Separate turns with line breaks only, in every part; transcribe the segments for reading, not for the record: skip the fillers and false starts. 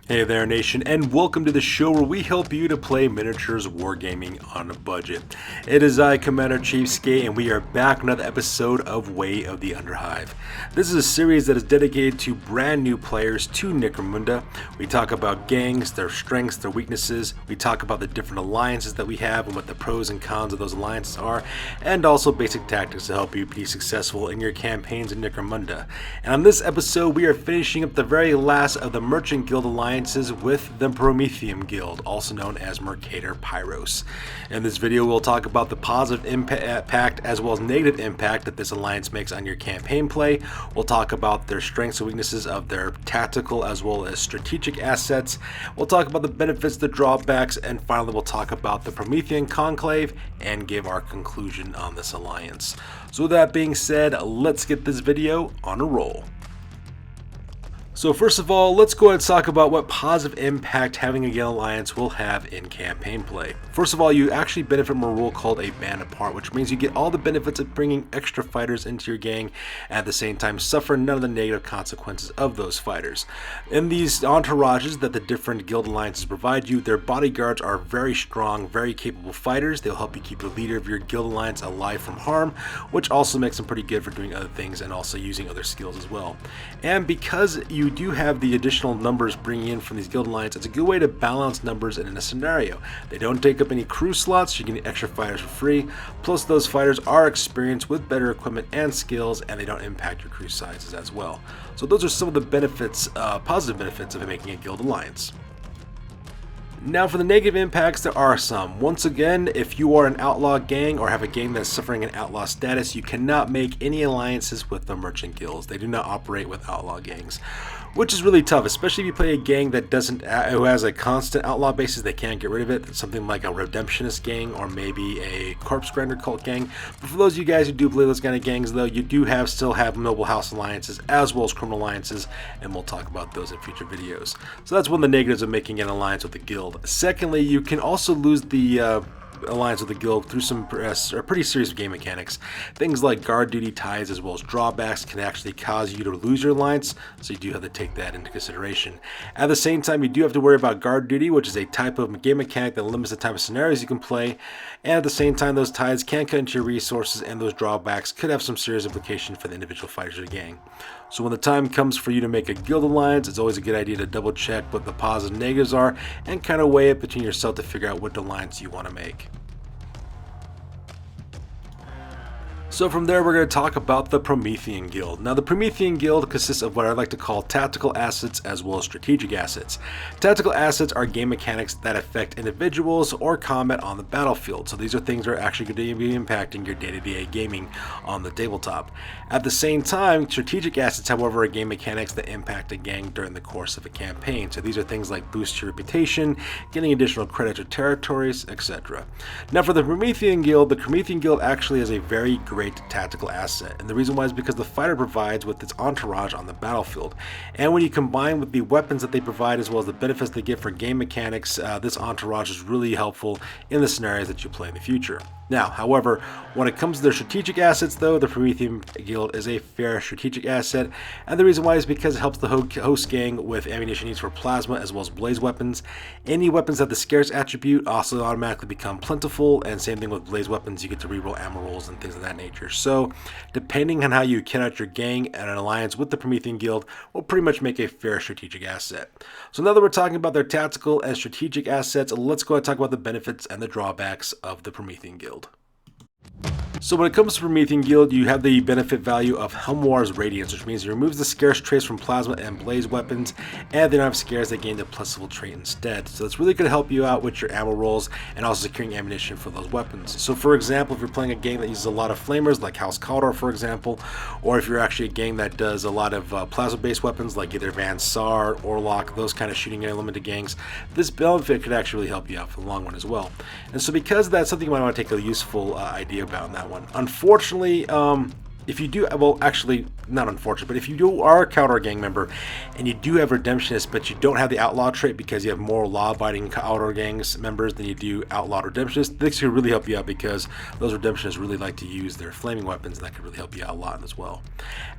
Hey there nation, and welcome to the show where we help you to play miniatures wargaming on a budget. It is I, Commander Cheapskate, and we are back with another episode of Way of the Underhive. This is a series that is dedicated to brand new players to Necromunda. We talk about gangs, their strengths, their weaknesses, we talk about the different alliances that we have and what the pros and cons of those alliances are, and also basic tactics to help you be successful in your campaigns in Necromunda. And on this episode we are finishing up the very last of the Merchant Guild alliance with the Promethium Guild, also known as Mercator Pyros. In this video we'll talk about the positive impact as well as negative impact that this alliance makes on your campaign play. We'll talk about their strengths and weaknesses of their tactical as well as strategic assets. We'll talk about the benefits, the drawbacks, and finally we'll talk about the Promethium Conclave and give our conclusion on this alliance. So with that being said, let's get this video on a roll. So first of all, let's go ahead and talk about what positive impact having a guild alliance will have in campaign play. First of all, you actually benefit from a rule called a band apart, which means you get all the benefits of bringing extra fighters into your gang, at the same time suffer none of the negative consequences of those fighters. In these entourages that the different guild alliances provide you, their bodyguards are very strong, very capable fighters. They'll help you keep the leader of your guild alliance alive from harm, which also makes them pretty good for doing other things and also using other skills as well. And because you do have the additional numbers bringing in from these guild alliance, it's a good way to balance numbers in a scenario. They don't take up any crew slots, you can get extra fighters for free, plus those fighters are experienced with better equipment and skills, and they don't impact your crew sizes as well. So those are some of the benefits, positive benefits of making a guild alliance. Now for the negative impacts, there are some. Once again, if you are an outlaw gang or have a gang that's suffering an outlaw status, you cannot make any alliances with the merchant guilds. They do not operate with outlaw gangs, which is really tough, especially if you play a gang that who has a constant outlaw basis. They can't get rid of it. Something like a redemptionist gang or maybe a corpse grinder cult gang. But for those of you guys who do play those kind of gangs, though, you do still have noble house alliances as well as criminal alliances, and we'll talk about those in future videos. So that's one of the negatives of making an alliance with a guild. Secondly, you can also lose the alliance with the guild through some pretty serious game mechanics. Things like guard duty ties as well as drawbacks can actually cause you to lose your alliance, so you do have to take that into consideration. At the same time, you do have to worry about guard duty, which is a type of game mechanic that limits the type of scenarios you can play, and at the same time those ties can cut into your resources, and those drawbacks could have some serious implications for the individual fighters of the gang. So when the time comes for you to make a guild alliance, it's always a good idea to double check what the positives and negatives are and kind of weigh it between yourself to figure out what alliance you want to make. So from there, we're going to talk about the Promethium Guild. Now, the Promethium Guild consists of what I like to call tactical assets as well as strategic assets. Tactical assets are game mechanics that affect individuals or combat on the battlefield. So these are things that are actually going to be impacting your day-to-day gaming on the tabletop. At the same time, strategic assets, however, are game mechanics that impact a gang during the course of a campaign. So these are things like boost your reputation, getting additional credits or territories, etc. Now, for the Promethium Guild actually is a very great tactical asset, and the reason why is because the fighter provides with its entourage on the battlefield, and when you combine with the weapons that they provide as well as the benefits they give for game mechanics, this entourage is really helpful in the scenarios that you play in the future. Now, however, when it comes to their strategic assets, though, the Promethium Guild is a fair strategic asset, and the reason why is because it helps the host gang with ammunition needs for plasma as well as blaze weapons. Any weapons that have the scarce attribute also automatically become plentiful, and same thing with blaze weapons, you get to reroll ammo rolls and things of that nature. So, depending on how you kit out your gang, and an alliance with the Promethium Guild will pretty much make a fair strategic asset. So now that we're talking about their tactical and strategic assets, let's go ahead and talk about the benefits and the drawbacks of the Promethium Guild. So when it comes to Promethium Guild, you have the benefit value of Helmwar's Radiance, which means it removes the scarce traits from plasma and blaze weapons, and they don't have scares, they gain the plentiful trait instead. So it's really going to help you out with your ammo rolls and also securing ammunition for those weapons. So for example, if you're playing a game that uses a lot of flamers, like House Kaldor for example, or if you're actually a game that does a lot of plasma-based weapons, like either Van Sar, Orlok, those kind of shooting limited gangs, this benefit could actually really help you out for the long run as well. And so because that's something you might want to take a useful idea about in that one. Unfortunately, if you do, well, actually, not unfortunate, but if you are a Counter gang member and you do have Redemptionist, but you don't have the Outlaw trait because you have more law-abiding Counter gangs members than you do Outlaw Redemptionists, this could really help you out because those Redemptionists really like to use their flaming weapons, and that could really help you out a lot as well.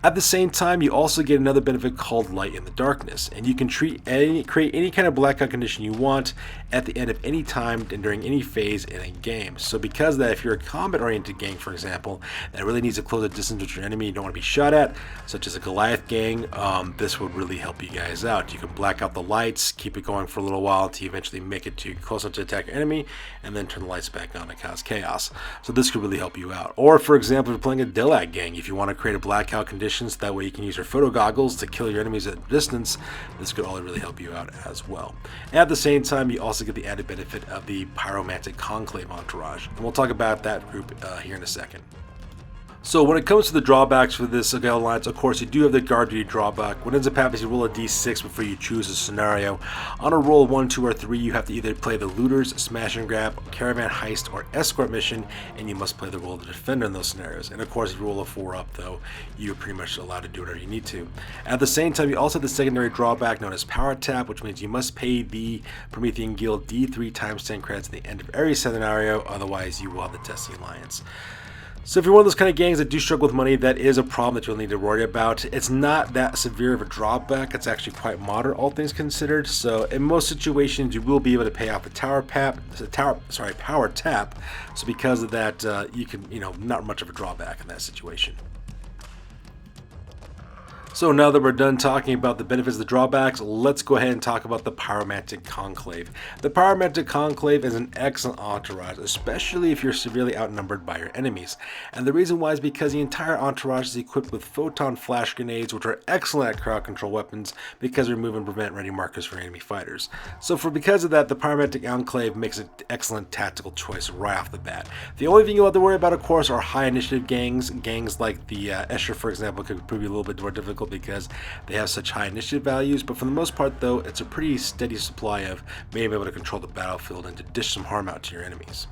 At the same time, you also get another benefit called Light in the Darkness, and you can create any kind of blackout condition you want at the end of any time and during any phase in a game. So because of that, if you're a combat-oriented gang, for example, that really needs to close a distance with your enemy you don't want to be shot at, such as a Goliath gang, this would really help you guys out. You can black out the lights, keep it going for a little while until you eventually make it to close enough to attack your enemy, and then turn the lights back on to cause chaos. So this could really help you out. Or for example, if you're playing a Delag gang, if you want to create a blackout condition so that way you can use your photo goggles to kill your enemies at a distance, this could all really help you out as well. At the same time, you also get the added benefit of the Pyromantic Conclave entourage, and we'll talk about that group here in a second. So when it comes to the drawbacks for this Guild Alliance, of course, you do have the guard duty drawback. What ends up happening is you roll a d6 before you choose a scenario. On a roll of 1, 2, or 3, you have to either play the Looters, Smash and Grab, Caravan Heist, or Escort mission, and you must play the role of the Defender in those scenarios. And of course, if you roll a 4 up, though, you're pretty much allowed to do whatever you need to. At the same time, you also have the secondary drawback known as Power Tap, which means you must pay the Promethium Guild D3 times 10 credits at the end of every scenario, otherwise you will have the Testing Alliance. So if you're one of those kind of gangs that do struggle with money, that is a problem that you'll need to worry about. It's not that severe of a drawback. It's actually quite moderate, all things considered. So in most situations, you will be able to pay off the power tap. So because of that, you can, not much of a drawback in that situation. So now that we're done talking about the benefits and the drawbacks, let's go ahead and talk about the Pyromantic Conclave. The Pyromantic Conclave is an excellent entourage, especially if you're severely outnumbered by your enemies. And the reason why is because the entire entourage is equipped with photon flash grenades, which are excellent at crowd control weapons because they remove and prevent ready markers for enemy fighters. So because of that, the Pyromantic Conclave makes an excellent tactical choice right off the bat. The only thing you'll have to worry about, of course, are high initiative gangs. Gangs like the Escher, for example, could prove a little bit more difficult because they have such high initiative values, but for the most part though, it's a pretty steady supply of being able to control the battlefield and to dish some harm out to your enemies.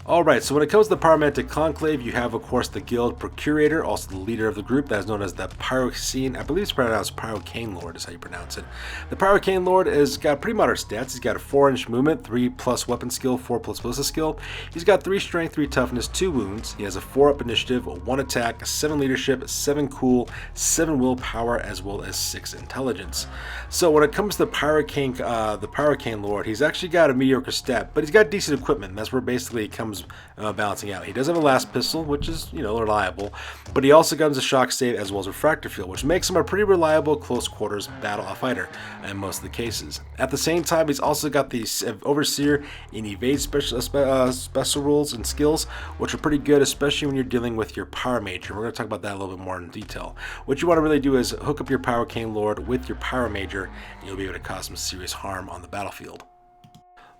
Alright, so when it comes to the Pyromantic Conclave, you have, of course, the Guild Procurator, also the leader of the group, that is known as the Pyrocene. I believe it's pronounced Pyrokink Lord is how you pronounce it. The Pyrokink Lord has got pretty moderate stats. He's got a 4-inch movement, 3+ weapon skill, 4+ ballistic skill. He's got 3 strength, 3 toughness, 2 wounds. He has a 4-up initiative, 1 attack, 7 leadership, 7 cool, 7 willpower, as well as 6 intelligence. So when it comes to the Pyrokink Lord, he's actually got a mediocre stat, but he's got decent equipment, and that's where basically it comes balancing out. He does have a last pistol, which is, reliable, but he also comes a shock save as well as a refractor field, which makes him a pretty reliable close quarters battle fighter in most of the cases. At the same time, he's also got the Overseer and Evade special rules and skills, which are pretty good, especially when you're dealing with your Pyro Major. We're going to talk about that a little bit more in detail. What you want to really do is hook up your Pyrokink Lord with your Pyro Major, and you'll be able to cause some serious harm on the battlefield.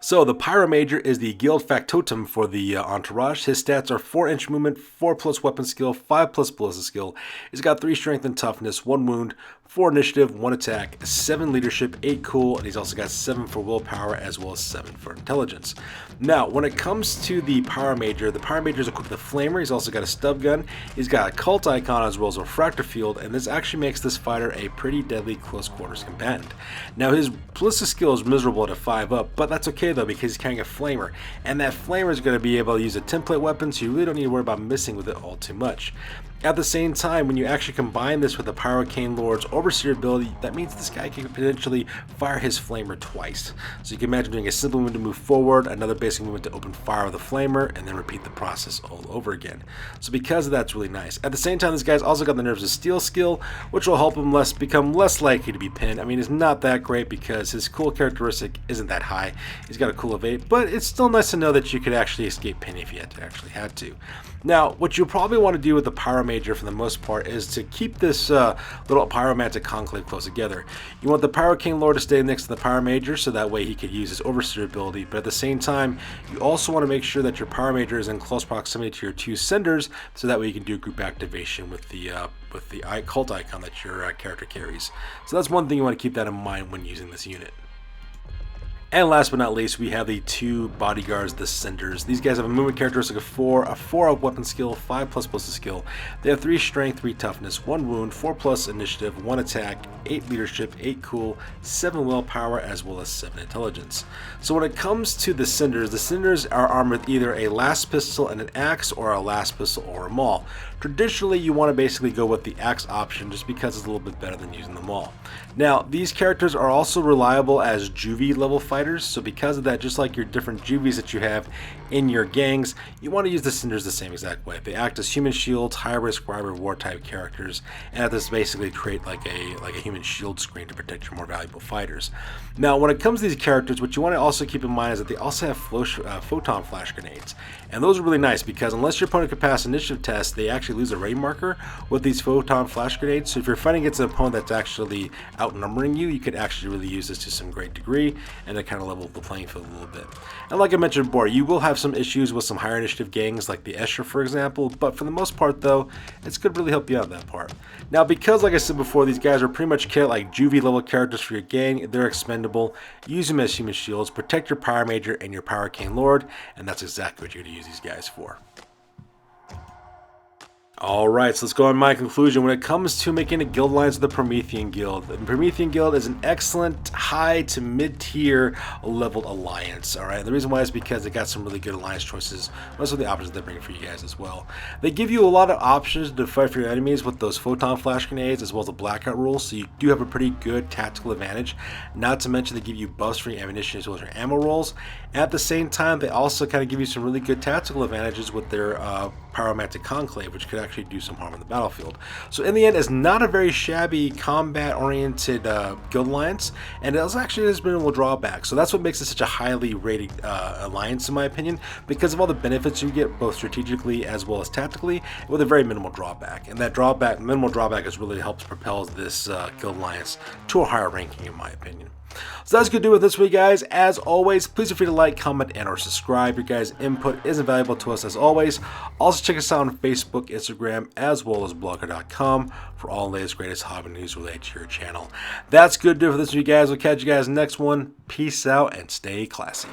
So the Pyro Major is the guild factotum for the entourage. His stats are 4-inch movement, 4+ weapon skill, 5+ ballistic skill. He's got 3 strength and toughness, 1 wound, 4 initiative, 1 attack, 7 leadership, 8 cool, and he's also got 7 for willpower as well as 7 for intelligence. Now, when it comes to the Pyro Major is equipped with a flamer. He's also got a stub gun. He's got a cult icon as well as a refractor field, and this actually makes this fighter a pretty deadly close quarters combatant. Now, his ballistic skill is miserable at a 5-up, but that's okay though because he's carrying a flamer, and that flamer is going to be able to use a template weapon, so you really don't need to worry about missing with it all too much. At the same time, when you actually combine this with the Pyrokink Lord's Overseer ability, that means this guy can potentially fire his flamer twice. So you can imagine doing a simple movement to move forward, another basic movement to open fire with the flamer, and then repeat the process all over again. So because of that, it's really nice. At the same time, this guy's also got the Nerves of Steel skill, which will help him become less likely to be pinned. I mean, it's not that great because his cool characteristic isn't that high. He's got a cool of 8, but it's still nice to know that you could actually escape pinning if you had to. Now, what you'll probably want to do with the Pyro Major for the most part is to keep this little Pyromantic Conclave close together. You want the Pyrokink Lord to stay next to the Pyro Major so that way he could use his Overseer ability, but at the same time, you also want to make sure that your Pyro Major is in close proximity to your 2 senders so that way you can do group activation with the cult icon that your character carries. So that's one thing you want to keep that in mind when using this unit. And last but not least, we have the 2 bodyguards, the Cinders. These guys have a movement characteristic of 4, a 4 up weapon skill, 5+ plus a skill. They have 3 strength, 3 toughness, 1 wound, 4+ initiative, 1 attack, 8 leadership, 8 cool, 7 willpower, as well as 7 intelligence. So when it comes to the Cinders are armed with either a last pistol and an axe, or a last pistol or a maul. Traditionally, you want to basically go with the axe option just because it's a little bit better than using the maul. Now, these characters are also reliable as juvie level fighters, so because of that, just like your different juvies that you have in your gangs, you want to use the Cinders the same exact way. They act as human shields, high risk, high reward type characters, and this basically create like a human shield screen to protect your more valuable fighters. Now, when it comes to these characters, what you want to also keep in mind is that they also have photon flash grenades, and those are really nice because unless your opponent can pass initiative tests, they actually lose a raid marker with these photon flash grenades. So if you're fighting against an opponent that's actually outnumbering you, you could actually really use this to some great degree, and to kind of level the playing field a little bit. And like I mentioned before, you will have some issues with some higher initiative gangs like the Escher, for example, but for the most part though, it's going to really help you out in that part. Now, because like I said before, these guys are pretty much kit like juvie level characters for your gang, they're expendable. Use them as human shields, protect your Pyro Major and your Pyrokink Lord, and that's exactly what you're going to use these guys for. Alright, so let's go on my conclusion. When it comes to making a guild alliance with the Promethium Guild, the Promethium Guild is an excellent high to mid-tier leveled alliance. Alright, the reason why is because they got some really good alliance choices. Most of the options they bring for you guys as well. They give you a lot of options to fight for your enemies with those photon flash grenades as well as the blackout rules, so you do have a pretty good tactical advantage. Not to mention they give you buffs for your ammunition as well as your ammo rolls. At the same time, they also kind of give you some really good tactical advantages with their Pyromantic Conclave, which could actually do some harm on the battlefield. So in the end, it's not a very shabby combat-oriented guild alliance, and it also actually has minimal drawbacks. So that's what makes it such a highly rated alliance, in my opinion, because of all the benefits you get, both strategically as well as tactically, with a very minimal drawback. And that minimal drawback is really helps propel this guild alliance to a higher ranking, in my opinion. So that's going to do it this week, guys. As always, please feel free to like, comment, and or subscribe. Your guys' input is invaluable to us as always. Also, check us out on Facebook, Instagram, as well as blogger.com for all the latest, greatest hobby news related to your channel. That's good to do it for this week, guys. We'll catch you guys next one. Peace out and stay classy.